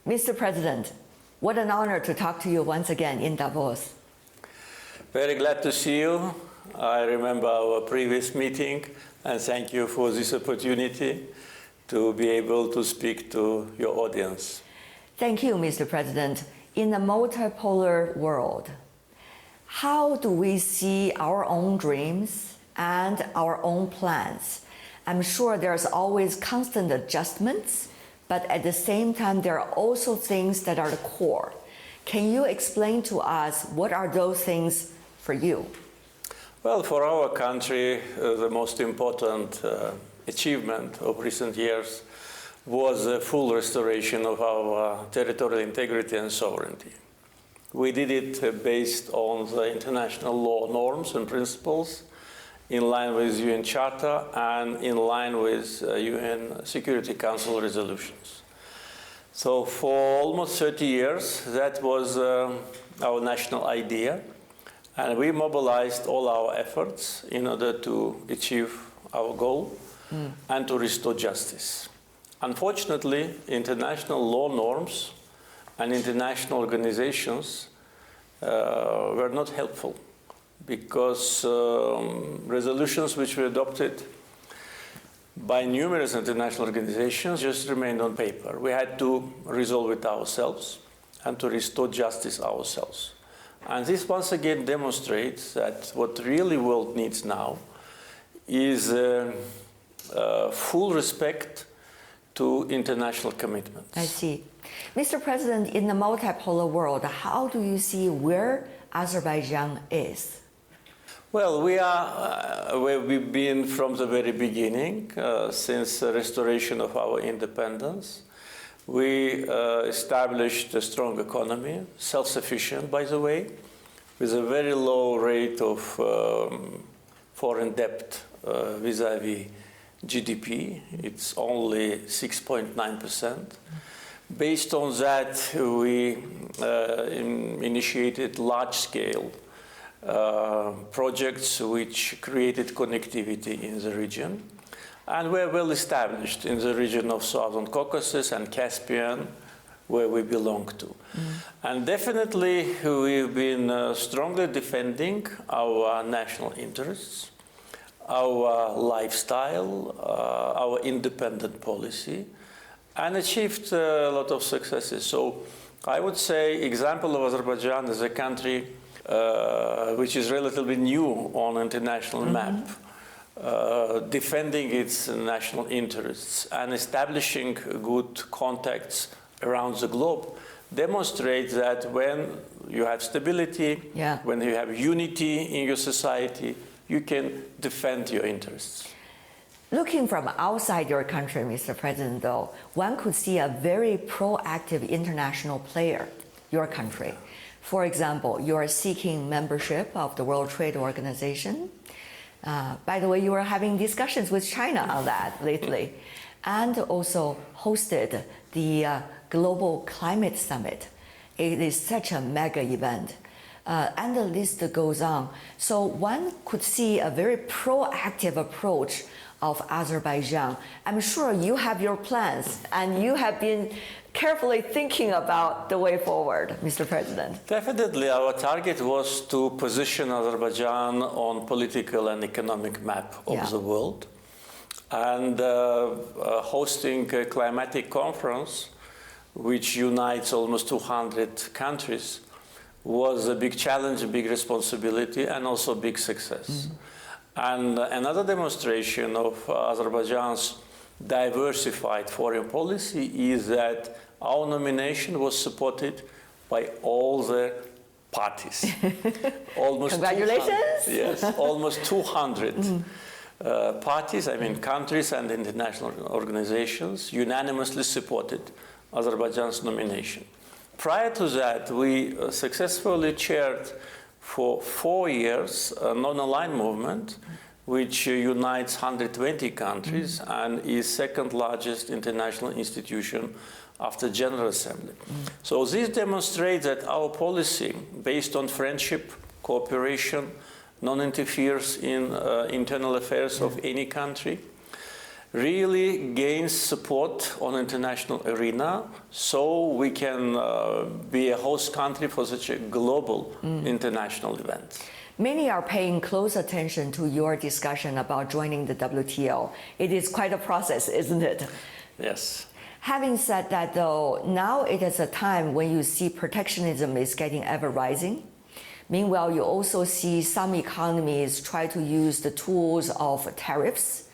Mr. President, what an honor to talk to you once again in Davos. Very glad to see you. I remember our previous meeting, and thank you for this opportunity to be able to speak to your audience. Thank you, Mr. President. In a multipolar world, how do we see our own dreams and our own plans? I'm sure there's always constant adjustments, but at the same time, there are also things that are the core. Can you explain to us what are those things for you? Well, for our country, the most important achievement of recent years was the full restoration of our territorial integrity and sovereignty. We did it based on the international law norms and principles, in line with UN Charter and in line with UN Security Council resolutions. So for almost 30 years, that was our national idea, and we mobilized all our efforts in order to achieve our goal and to restore justice. Unfortunately, international law norms and international organizations were not helpful, because resolutions which were adopted by numerous international organizations just remained on paper. We had to resolve it ourselves and to restore justice ourselves. And this once again demonstrates that what really the world needs now is full respect to international commitments. I see. Mr. President, in the multipolar world, how do you see where Azerbaijan is? Well, we are where we've been from the very beginning, since the restoration of our independence. We established a strong economy, self-sufficient, by the way, with a very low rate of foreign debt vis-à-vis GDP. It's only 6.9%. Based on that, we initiated large-scale projects which created connectivity in the region, and we're well established in the region of Southern Caucasus and Caspian, where we belong to. And definitely we've been strongly defending our national interests, our lifestyle, our independent policy, and achieved a lot of successes. So I would say example of Azerbaijan is a country which is relatively new on international map, defending its national interests and establishing good contacts around the globe, demonstrates that when you have stability, when you have unity in your society, you can defend your interests. Looking from outside your country, Mr. President, though, one could see a very proactive international player, your country. For example, you are seeking membership of the World Trade Organization. By the way, you are having discussions with China on that lately, and also hosted the Global Climate Summit. It is such a mega event, and the list goes on. So one could see a very proactive approach of Azerbaijan. I'm sure you have your plans, and you have been carefully thinking about the way forward, Mr. President. Definitely, our target was to position Azerbaijan on political and economic map of the world, and hosting a climatic conference which unites almost 200 countries was a big challenge, a big responsibility, and also a big success. And another demonstration of Azerbaijan's diversified foreign policy is that our nomination was supported by all the parties. Almost Congratulations! Yes, almost 200 parties, I mean countries and international organizations, unanimously supported Azerbaijan's nomination. Prior to that, we successfully chaired for 4 years a non-aligned movement which unites 120 countries and is second largest international institution after General Assembly. So this demonstrates that our policy based on friendship, cooperation, non-interference in internal affairs of any country, really gains support on international arena, so we can be a host country for such a global international event. Many are paying close attention to your discussion about joining the WTO. It is quite a process, isn't it? Yes. Having said that, though, now it is a time when you see protectionism is getting ever rising. Meanwhile, you also see some economies try to use the tools of tariffs,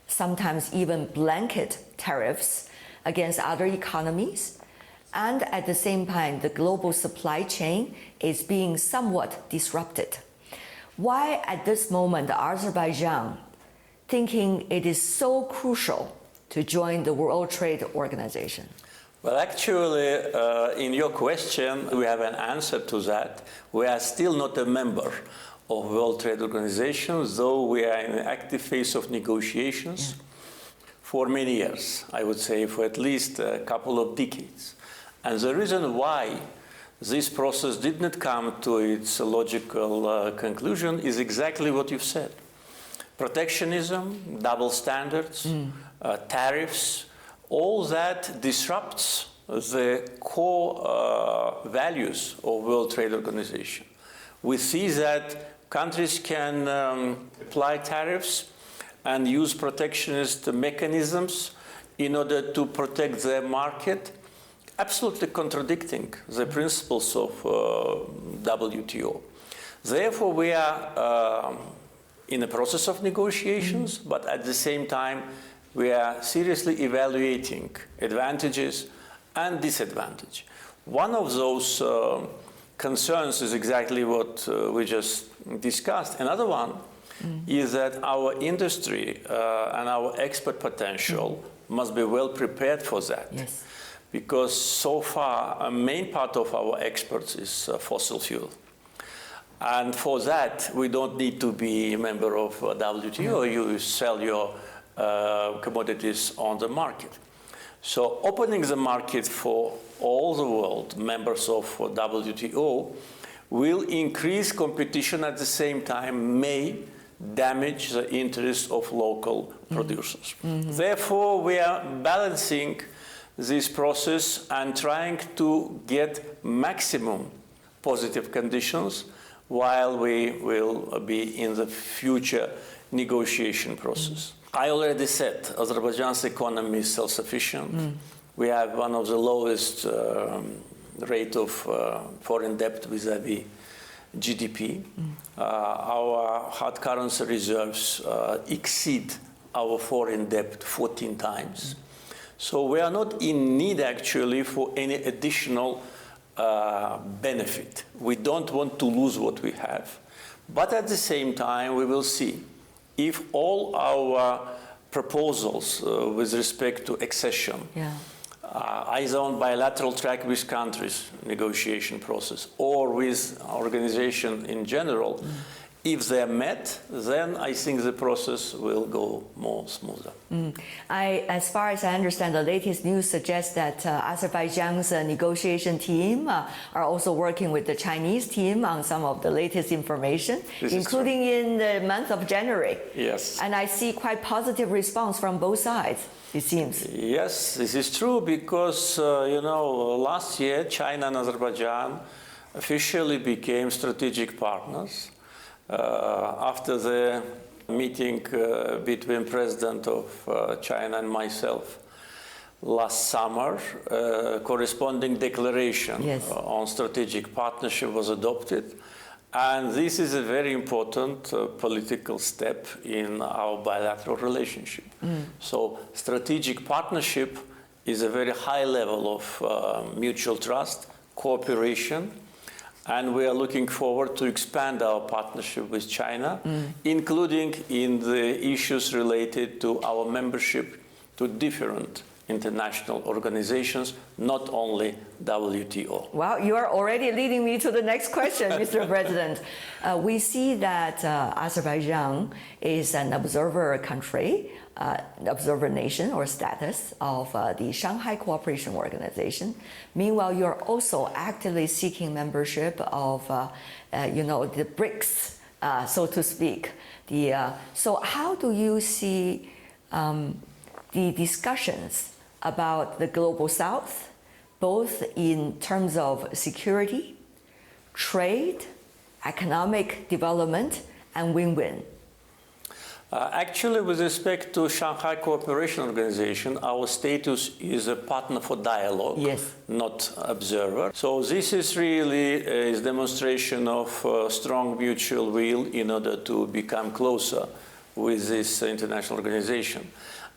sometimes even blanket tariffs against other economies. And at the same time, the global supply chain is being somewhat disrupted. Why at this moment Azerbaijan thinking it is so crucial to join the World Trade Organization? Well, actually, in your question, we have an answer to that. We are still not a member of World Trade Organization, though we are in an active phase of negotiations for many years, I would say for at least a couple of decades. And the reason why this process did not come to its logical conclusion is exactly what you've said. Protectionism, double standards, tariffs, all that disrupts the core values of World Trade Organization. We see that countries can apply tariffs and use protectionist mechanisms in order to protect their market, absolutely contradicting the principles of WTO. Therefore, we are in a process of negotiations, but at the same time, we are seriously evaluating advantages and disadvantages. One of those concerns is exactly what we just discussed. Another one is that our industry and our export potential must be well prepared for that. Yes. Because so far, a main part of our exports is fossil fuel. And for that, we don't need to be a member of WTO. You sell your commodities on the market. So opening the market for all the world members of WTO will increase competition, at the same time may damage the interests of local producers. Therefore, we are balancing this process and trying to get maximum positive conditions while we will be in the future negotiation process. I already said Azerbaijan's economy is self-sufficient. We have one of the lowest rate of foreign debt vis-à-vis GDP. Our hard currency reserves exceed our foreign debt 14 times. So we are not in need actually for any additional benefit. We don't want to lose what we have. But at the same time, we will see if all our proposals with respect to accession, either on bilateral track with countries, negotiation process, or with organization in general, if they're met, then I think the process will go more smoother. As far as I understand, the latest news suggests that Azerbaijan's negotiation team are also working with the Chinese team on some of the latest information, including in the month of January. Yes. And I see quite positive response from both sides, it seems. Yes, this is true because, last year, China and Azerbaijan officially became strategic partners. After the meeting between President of China and myself last summer, corresponding declaration on strategic partnership was adopted. And this is a very important political step in our bilateral relationship. So strategic partnership is a very high level of mutual trust, cooperation, and we are looking forward to expand our partnership with China, including in the issues related to our membership to different international organizations, not only WTO. Well, you are already leading me to the next question, Mr. President. We see that Azerbaijan is an observer country, observer nation or status of the Shanghai Cooperation Organization. Meanwhile, you're also actively seeking membership of, the BRICS, so to speak. So how do you see the discussions about the global south, both in terms of security, trade, economic development, and win-win? Actually, with respect to Shanghai Cooperation Organization, our status is a partner for dialogue, yes, not observer. So this is really a demonstration of strong mutual will in order to become closer with this international organization.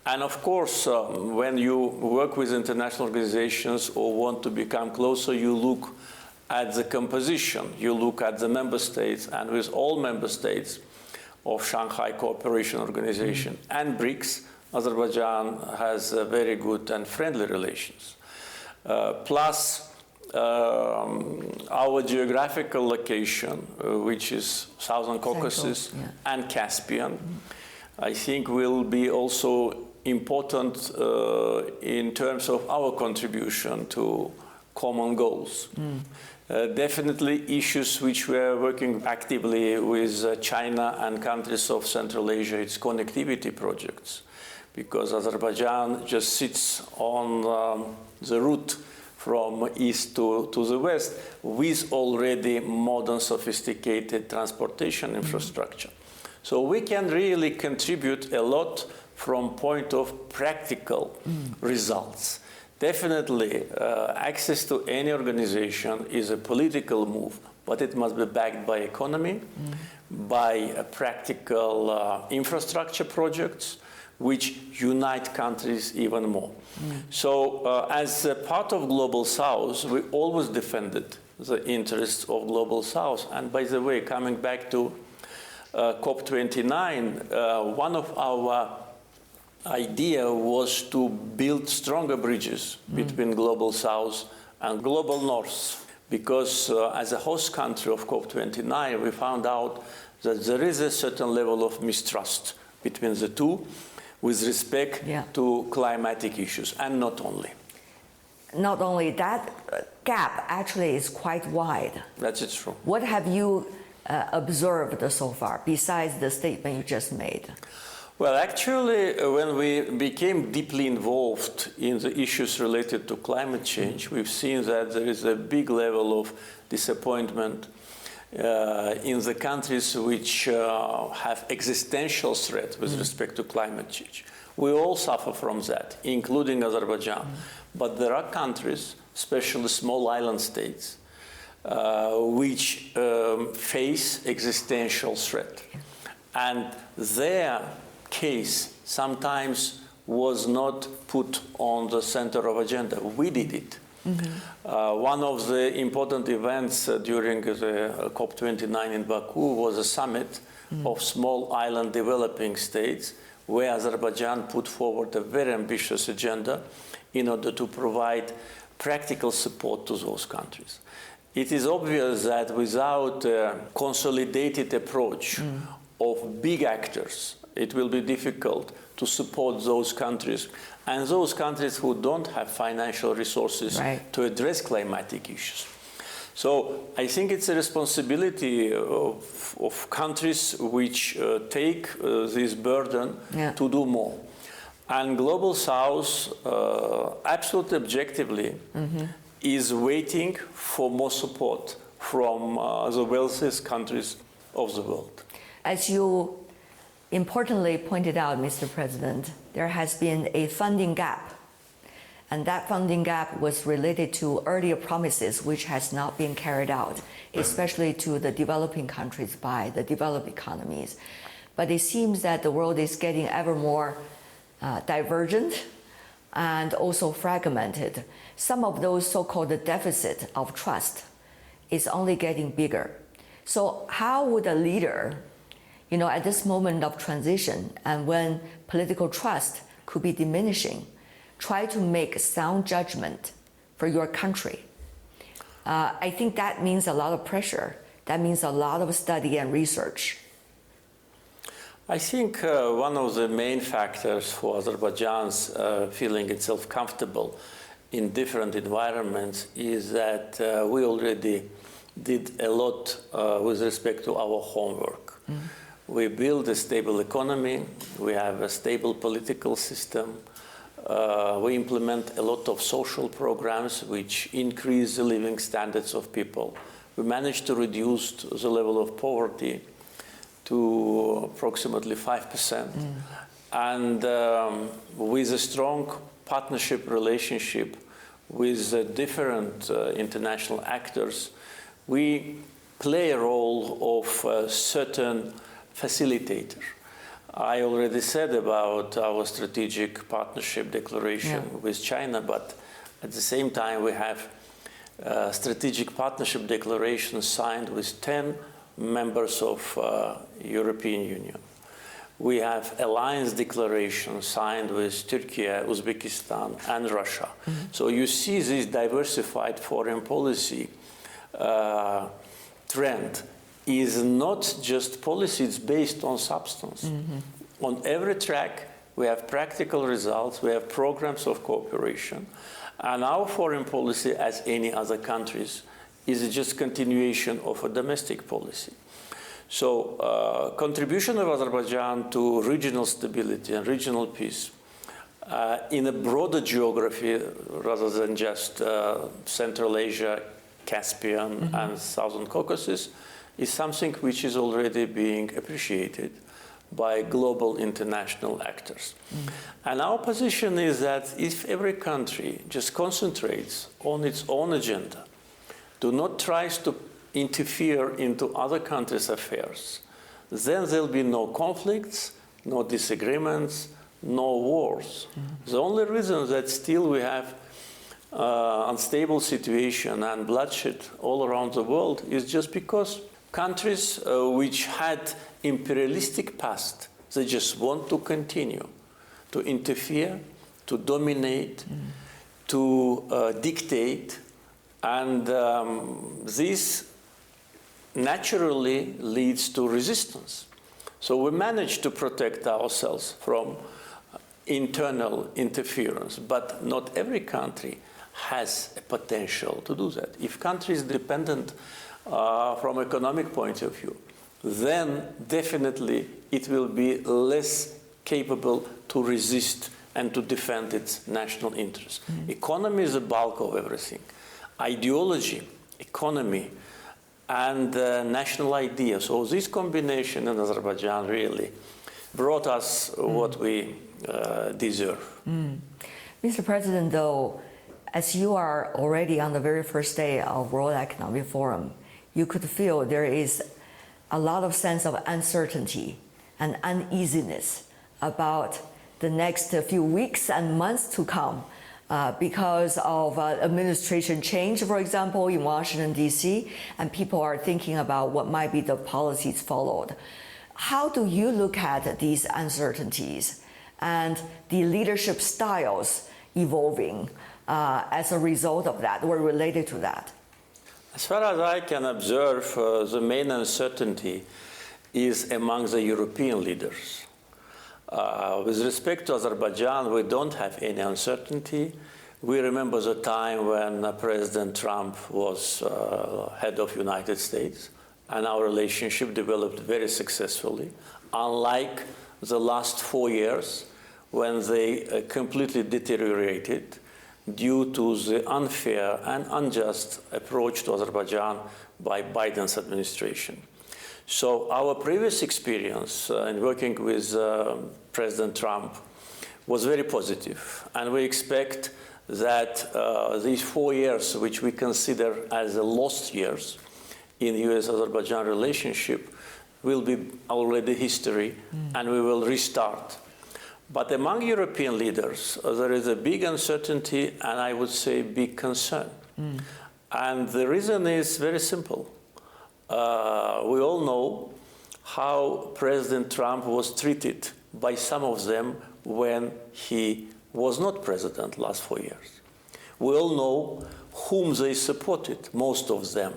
And of course, when you work with international organizations or want to become closer, you look at the composition, you look at the member states, and with all member states of Shanghai Cooperation Organization and BRICS, Azerbaijan has very good and friendly relations. Plus, our geographical location, which is Southern Caucasus and Caspian, I think will be also important in terms of our contribution to common goals. Definitely issues which we are working actively with China and countries of Central Asia, it's connectivity projects, because Azerbaijan just sits on the route from east to the west with already modern sophisticated transportation infrastructure. So we can really contribute a lot from point of practical results. Definitely, access to any organization is a political move, but it must be backed by economy, by practical infrastructure projects, which unite countries even more. So as a part of Global South, we always defended the interests of Global South. And by the way, coming back to COP29, one of our idea was to build stronger bridges between Global South and Global North, because as a host country of COP29, we found out that there is a certain level of mistrust between the two with respect to climatic issues, and not only. Not only that, gap actually is quite wide. That's true. What have you observed so far, besides the statement you just made? Well, actually, when we became deeply involved in the issues related to climate change, we've seen that there is a big level of disappointment in the countries which have existential threat with respect to climate change. We all suffer from that, including Azerbaijan. But there are countries, especially small island states, which face existential threat. And their case sometimes was not put on the center of agenda. We did it. One of the important events during the COP29 in Baku was a summit of small island developing states, where Azerbaijan put forward a very ambitious agenda in order to provide practical support to those countries. It is obvious that without a consolidated approach of big actors, it will be difficult to support those countries, and those countries who don't have financial resources to address climatic issues. So I think it's a responsibility of countries which take this burden to do more. And Global South, absolutely objectively, is waiting for more support from the wealthiest countries of the world. As you importantly pointed out, Mr. President, there has been a funding gap. And that funding gap was related to earlier promises which has not been carried out, especially to the developing countries by the developed economies. But it seems that the world is getting ever more divergent and also fragmented. Some of those so-called deficit of trust is only getting bigger. So how would a leader, at this moment of transition and when political trust could be diminishing, try to make sound judgment for your country? I think that means a lot of pressure. That means a lot of study and research. I think one of the main factors for Azerbaijan's feeling itself comfortable in different environments is that we already did a lot with respect to our homework. We build a stable economy, we have a stable political system, We implement a lot of social programs which increase the living standards of people. We managed to reduce the level of poverty to approximately 5%. And with a strong partnership relationship with different international actors, we play a role of a certain facilitator. I already said about our strategic partnership declaration with China, but at the same time we have a strategic partnership declaration signed with 10 members of European Union. We have alliance declaration signed with Turkey, Uzbekistan, and Russia. So you see this diversified foreign policy trend is not just policy, it's based on substance. On every track, we have practical results, we have programs of cooperation, and our foreign policy, as any other countries, is just continuation of a domestic policy. So contribution of Azerbaijan to regional stability and regional peace in a broader geography rather than just Central Asia, Caspian, and Southern Caucasus is something which is already being appreciated by global international actors. And our position is that if every country just concentrates on its own agenda, do not try to interfere into other countries' affairs, then there'll be no conflicts, no disagreements, no wars. The only reason that still we have unstable situation and bloodshed all around the world is just because countries which had imperialistic past, they just want to continue to interfere, to dominate, to dictate, and this naturally leads to resistance. So we managed to protect ourselves from internal interference, but not every country has a potential to do that. If country is dependent from economic point of view, then definitely it will be less capable to resist and to defend its national interests. Economy is the bulk of everything. Ideology, economy, and national idea. So this combination in Azerbaijan really brought us what we deserve. Mr. President, though, as you are already on the very first day of World Economic Forum, you could feel there is a lot of sense of uncertainty and uneasiness about the next few weeks and months to come because of administration change, for example, in Washington, D.C., and people are thinking about what might be the policies followed. How do you look at these uncertainties and the leadership styles evolving as a result of that or related to that? As far as I can observe, the main uncertainty is among the European leaders. With respect to Azerbaijan, we don't have any uncertainty. We remember the time when President Trump was head of United States, and our relationship developed very successfully, unlike the last 4 years when they completely deteriorated due to the unfair and unjust approach to Azerbaijan by Biden's administration. So our previous experience in working with President Trump was very positive, and we expect that these 4 years, which we consider as the lost years in the US-Azerbaijan relationship, will be already history, and we will restart. But among European leaders, there is a big uncertainty and I would say big concern. And the reason is very simple. We all know how President Trump was treated by some of them when he was not president last 4 years. We all know whom they supported, most of them,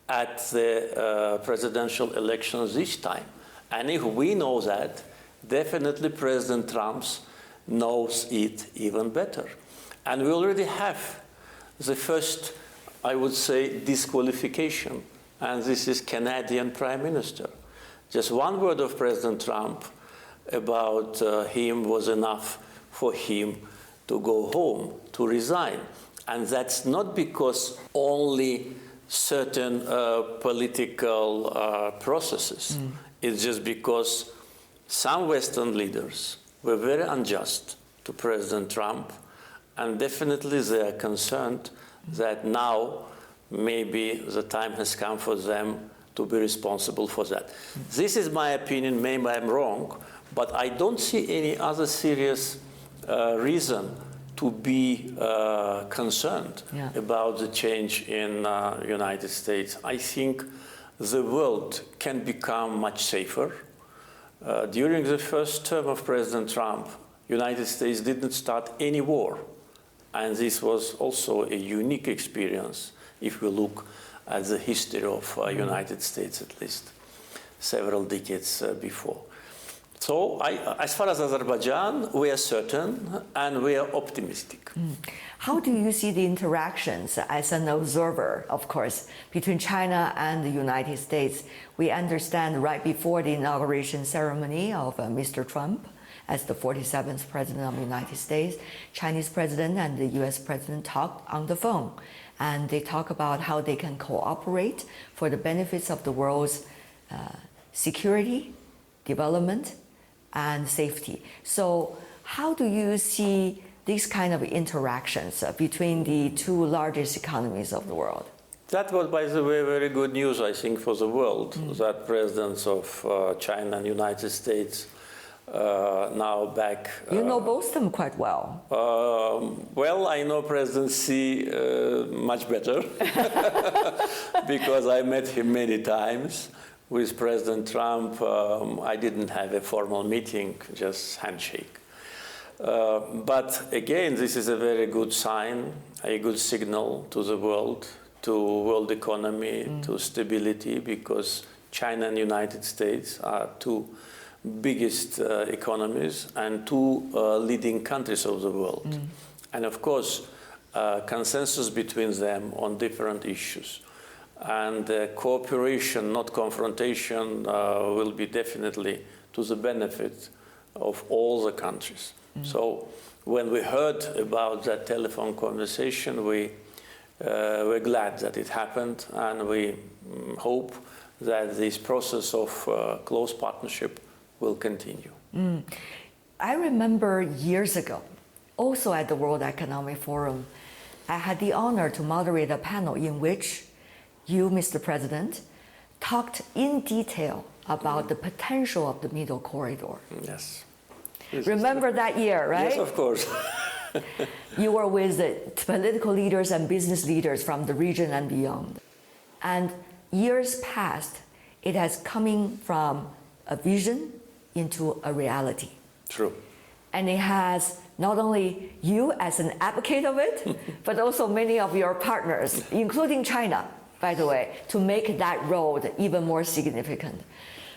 at the presidential elections this time. And if we know that, definitely President Trump knows it even better. And we already have the first, I would say, disqualification, and this is Canadian Prime Minister. Just one word of President Trump about him was enough for him to go home, to resign. And that's not because only certain political processes. It's just because some Western leaders were very unjust to President Trump, and definitely they are concerned that now maybe the time has come for them to be responsible for that. This is my opinion, maybe I'm wrong, but I don't see any other serious reason to be concerned about the change in United States. I think the world can become much safer. During the first term of President Trump, United States didn't start any war. And this was also a unique experience if we look at the history of United States, at least several decades before. So as far as Azerbaijan, we are certain and we are optimistic. How do you see the interactions as an observer, of course, between China and the United States? We understand right before the inauguration ceremony of Mr. Trump as the 47th President of the United States, Chinese President and the US President talked on the phone. And they talk about how they can cooperate for the benefits of the world's security, development, and safety. So how do you see these kind of interactions between the two largest economies of the world? That was, by the way, very good news, I think, for the world, that presidents of China and United States now back. You know both of them quite well. Well, I know President Xi much better because I met him many times. With President Trump, I didn't have a formal meeting, just handshake. But again, this is a very good sign, a good signal to the world, to world economy, to stability, because China and United States are two biggest economies and two leading countries of the world. And of course, consensus between them on different issues. And cooperation, not confrontation, will be definitely to the benefit of all the countries. So when we heard about that telephone conversation, we were glad that it happened, and we hope that this process of close partnership will continue. I remember years ago, also at the World Economic Forum, I had the honor to moderate a panel in which you, Mr. President, talked in detail about the potential of the Middle Corridor. Yes. Remember that year, right? Yes, of course. You were with the political leaders and business leaders from the region and beyond. And years passed, it has coming from a vision into a reality. True. And it has not only you as an advocate of it, but also many of your partners, including China, by the way, to make that road even more significant.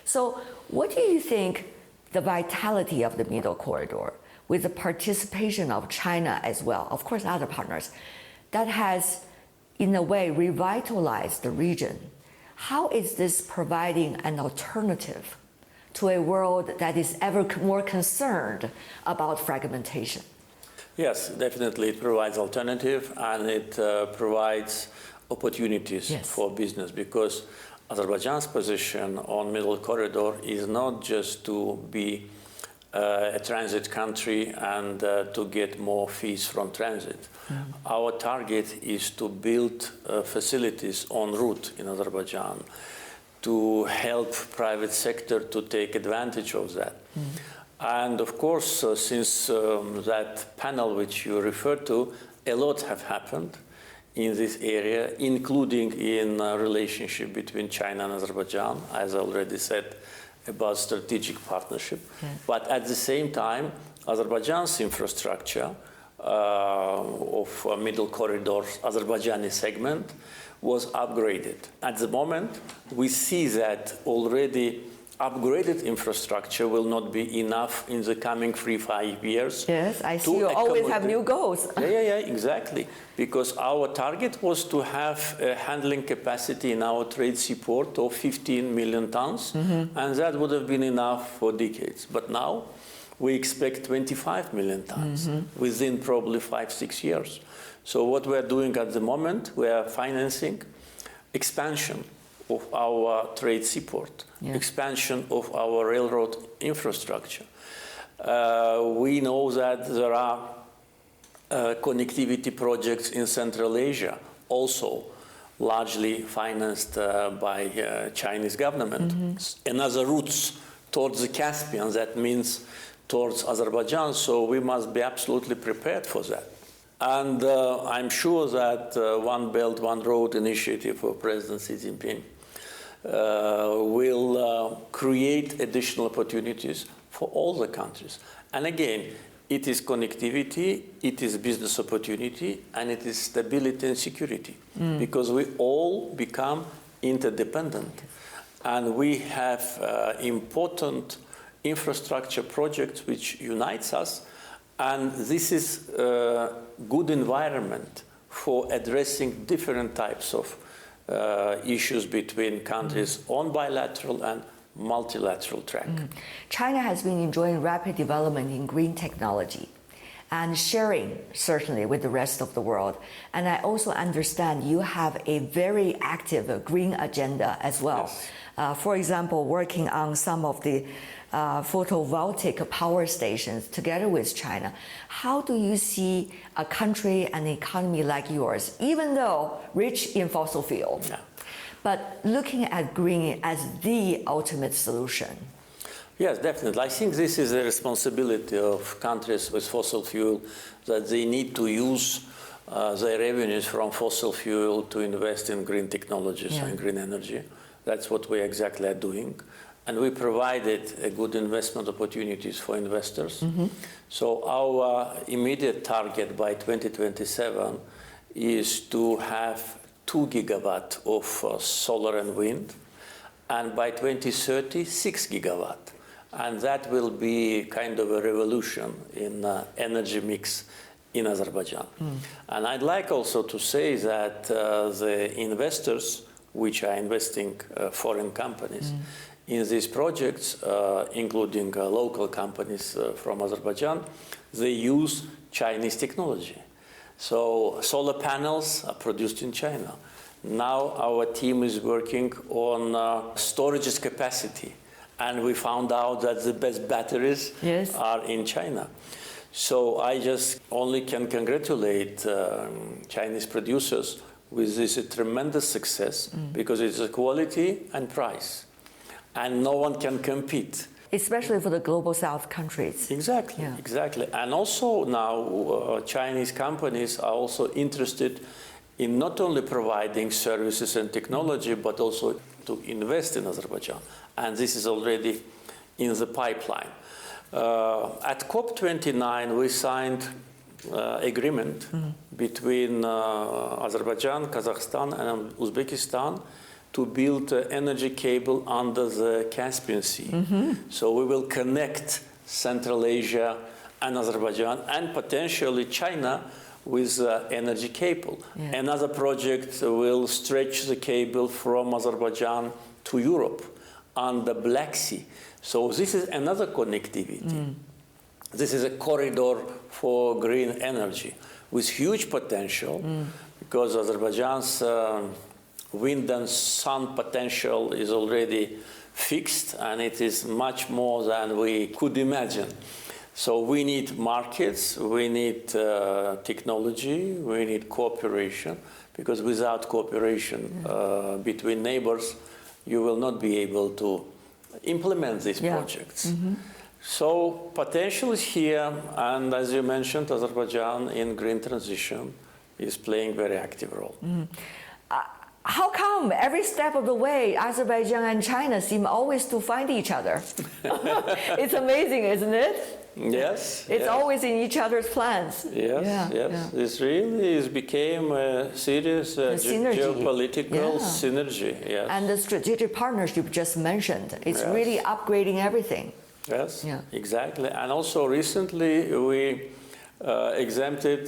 So what do you think the vitality of the Middle Corridor, with the participation of China as well, of course other partners, that has in a way revitalized the region? How is this providing an alternative to a world that is ever more concerned about fragmentation? Yes, definitely it provides alternative, and it provides opportunities for business, because Azerbaijan's position on Middle Corridor is not just to be a transit country and to get more fees from transit. Our target is to build facilities en route in Azerbaijan to help private sector to take advantage of that. And of course, since that panel which you referred to, a lot have happened in this area, including in relationship between China and Azerbaijan, as I already said, about strategic partnership. But at the same time, Azerbaijan's infrastructure of Middle Corridor, Azerbaijani segment, was upgraded. At the moment, we see that already upgraded infrastructure will not be enough in the coming 3-5 years. Yes, I see you always have new goals. Yeah, exactly. Because our target was to have a handling capacity in our trade seaport of 15 million tons, and that would have been enough for decades. But now we expect 25 million tons within probably 5-6 years. So what we're doing at the moment, we are financing expansion of our trade seaport, expansion of our railroad infrastructure. We know that there are connectivity projects in Central Asia, also largely financed by Chinese government. Another routes towards the Caspian, that means towards Azerbaijan, so we must be absolutely prepared for that. And I'm sure that One Belt, One Road initiative of President Xi Jinping will create additional opportunities for all the countries. And again, it is connectivity, it is business opportunity, and it is stability and security, because we all become interdependent. And we have important infrastructure projects which unites us, and this is a good environment for addressing different types of issues between countries on bilateral and multilateral track. China has been enjoying rapid development in green technology and sharing, certainly, with the rest of the world. And I also understand you have a very active green agenda as well. Yes. For example, working on some of the photovoltaic power stations together with China. How do you see a country and economy like yours, even though rich in fossil fuel, but looking at green as the ultimate solution? Yes, definitely. I think this is a responsibility of countries with fossil fuel, that they need to use their revenues from fossil fuel to invest in green technologies and green energy. That's what we exactly are doing. And we provided a good investment opportunities for investors. So our immediate target by 2027 is to have 2 gigawatt of solar and wind, and by 2030, 6 gigawatt. And that will be kind of a revolution in energy mix in Azerbaijan. And I'd like also to say that the investors, which are investing foreign companies in these projects, including local companies from Azerbaijan, they use Chinese technology. So solar panels are produced in China. Now our team is working on storage capacity, and we found out that the best batteries are in China. So I just only can congratulate Chinese producers with this tremendous success, because it's a quality and price, and no one can compete. Especially for the global south countries. Exactly, exactly. And also now Chinese companies are also interested in not only providing services and technology, but also to invest in Azerbaijan. And this is already in the pipeline. At COP29, we signed agreement between Azerbaijan, Kazakhstan, and Uzbekistan to build an energy cable under the Caspian Sea. So we will connect Central Asia and Azerbaijan, and potentially China, with energy cable. Another project will stretch the cable from Azerbaijan to Europe on the Black Sea. So this is another connectivity. This is a corridor for green energy with huge potential, because Azerbaijan's wind and sun potential is already fixed, and it is much more than we could imagine. So we need markets, we need technology, we need cooperation, because without cooperation between neighbors, you will not be able to implement these projects. So potential is here, and as you mentioned, Azerbaijan in green transition is playing a very active role. How come every step of the way Azerbaijan and China seem always to find each other? It's amazing, isn't it? Yes. It's always in each other's plans. Yes, This really became a serious geopolitical synergy. Yes. And the strategic partnership just mentioned, it's really upgrading everything. Yes, exactly. And also recently we exempted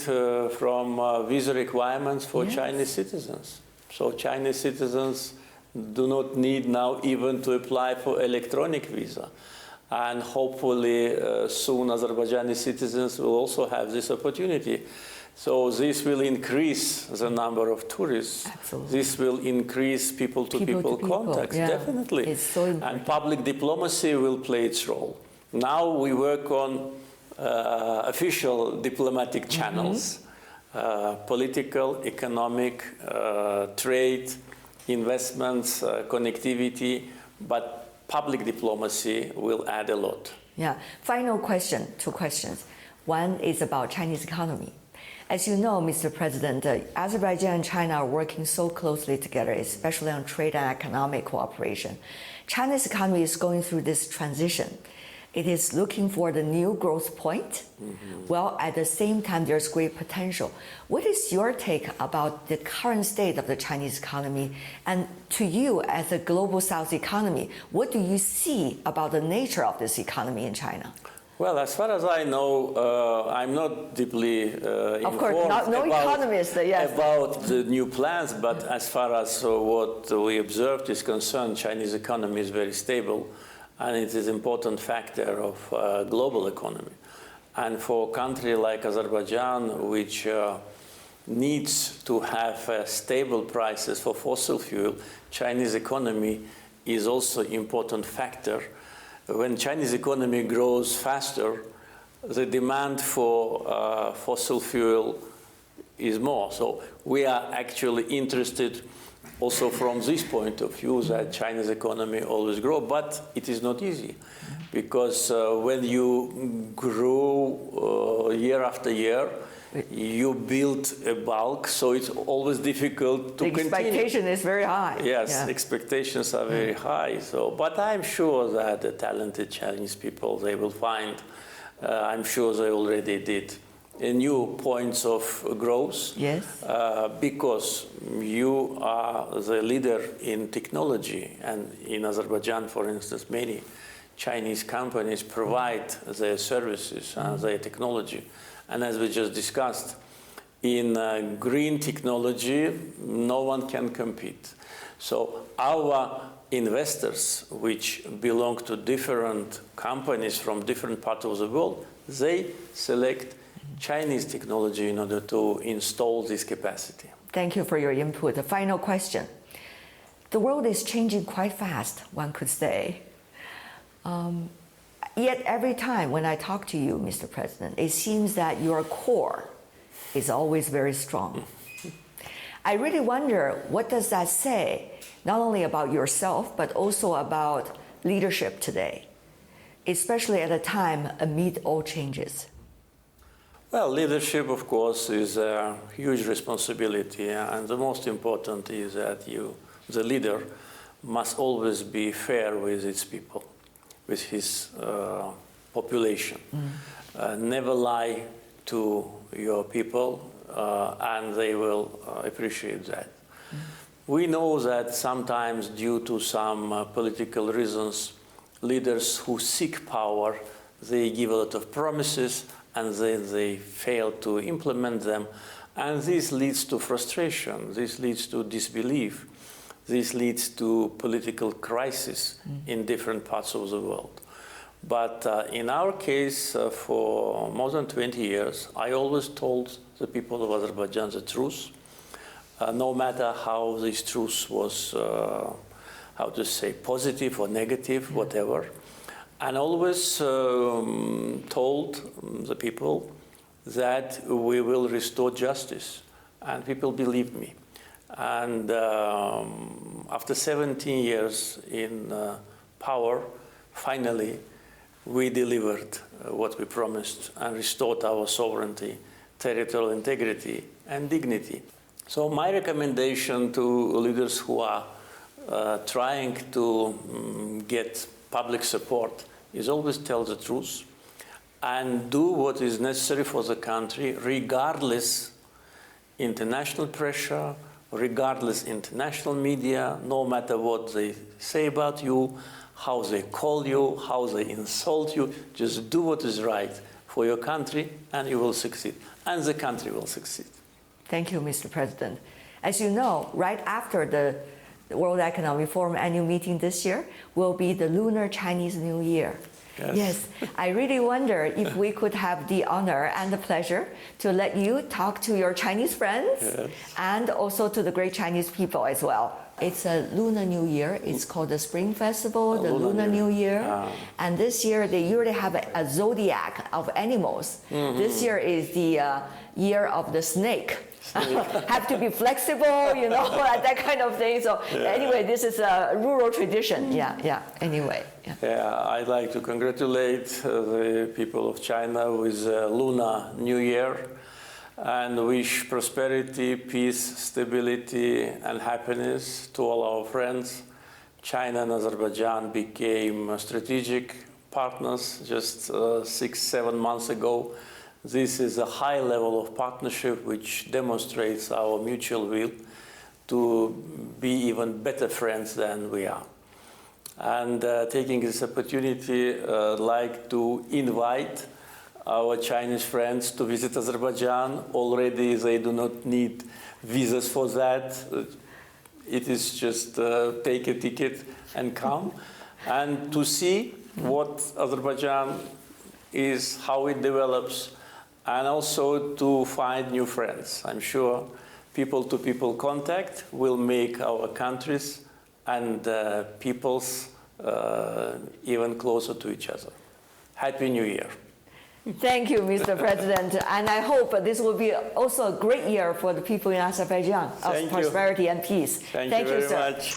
from visa requirements for Chinese citizens. So Chinese citizens do not need now even to apply for electronic visa. And hopefully soon Azerbaijani citizens will also have this opportunity. So this will increase the number of tourists. Absolutely. This will increase people-to-people contacts, yeah. definitely. It's so important. And public diplomacy will play its role. Now we work on official diplomatic channels, political, economic, trade, investments, connectivity, but public diplomacy will add a lot. Yeah. Final question, 2 questions. One is about Chinese economy. As you know, Mr. President, Azerbaijan and China are working so closely together, especially on trade and economic cooperation. China's economy is going through this transition. It is looking for the new growth point. Well, at the same time, there's great potential. What is your take about the current state of the Chinese economy? And to you, as a global South economy, what do you see about the nature of this economy in China? Well, as far as I know, I'm not deeply Of course, no economist, yes. about the new plans, but as far as what we observed is concerned, Chinese economy is very stable, and it is an important factor of global economy. And for a country like Azerbaijan, which needs to have stable prices for fossil fuel, Chinese economy is also an important factor. When Chinese economy grows faster, the demand for fossil fuel is more. So we are actually interested also from this point of view that China's economy always grow, but it is not easy because when you grow year after year, you build a bulk, so it's always difficult to continue. The expectation is very high. Yes, yeah. expectations are very high. So, but I'm sure that the talented Chinese people, they will find, I'm sure they already did, new points of growth. Yes. Because you are the leader in technology, and in Azerbaijan, for instance, many Chinese companies provide their services and their technology. And as we just discussed, in green technology, no one can compete. So our investors, which belong to different companies from different parts of the world, they select Chinese technology in order to install this capacity. Thank you for your input. The final question. The world is changing quite fast, one could say. Yet every time when I talk to you, Mr. President, it seems that your core is always very strong. I really wonder, what does that say, not only about yourself, but also about leadership today, especially at a time amid all changes? Well, leadership, of course, is a huge responsibility, and the most important is that the leader, must always be fair with its people, with his population. Never lie to your people, and they will appreciate that. We know that sometimes, due to some political reasons, leaders who seek power, they give a lot of promises, and then they fail to implement them. And this leads to frustration, this leads to disbelief, this leads to political crisis in different parts of the world. But in our case, for more than 20 years, I always told the people of Azerbaijan the truth, no matter how this truth was, how to say, positive or negative, whatever. And always told the people that we will restore justice. And people believed me. And after 17 years in power, finally, we delivered what we promised and restored our sovereignty, territorial integrity, and dignity. So my recommendation to leaders who are trying to get public support is always tell the truth and do what is necessary for the country, regardless international pressure, regardless international media, no matter what they say about you, how they call you, how they insult you. Just do what is right for your country and you will succeed. And the country will succeed. Thank you, Mr. President. As you know, right after the World Economic Forum annual meeting this year will be the Lunar Chinese New Year. Yes, I really wonder if we could have the honor and the pleasure to let you talk to your Chinese friends and also to the great Chinese people as well. It's a Lunar New Year. It's called the Spring Festival, the Lunar New Year. And this year they usually have a zodiac of animals. This year is the year of the snake. Have to be flexible, you know, that kind of thing. So anyway, this is a rural tradition. Anyway. I'd like to congratulate the people of China with Lunar New Year and wish prosperity, peace, stability, and happiness to all our friends. China and Azerbaijan became strategic partners just 6-7 months ago. This is a high level of partnership which demonstrates our mutual will to be even better friends than we are. And taking this opportunity, I'd like to invite our Chinese friends to visit Azerbaijan. Already they do not need visas for that. It is just take a ticket and come, and to see what Azerbaijan is, how it develops, and also to find new friends. I'm sure people-to-people contact will make our countries and peoples even closer to each other. Happy New Year. Thank you, Mr. President. And I hope this will be also a great year for the people in Azerbaijan of prosperity and peace. Thank you very much.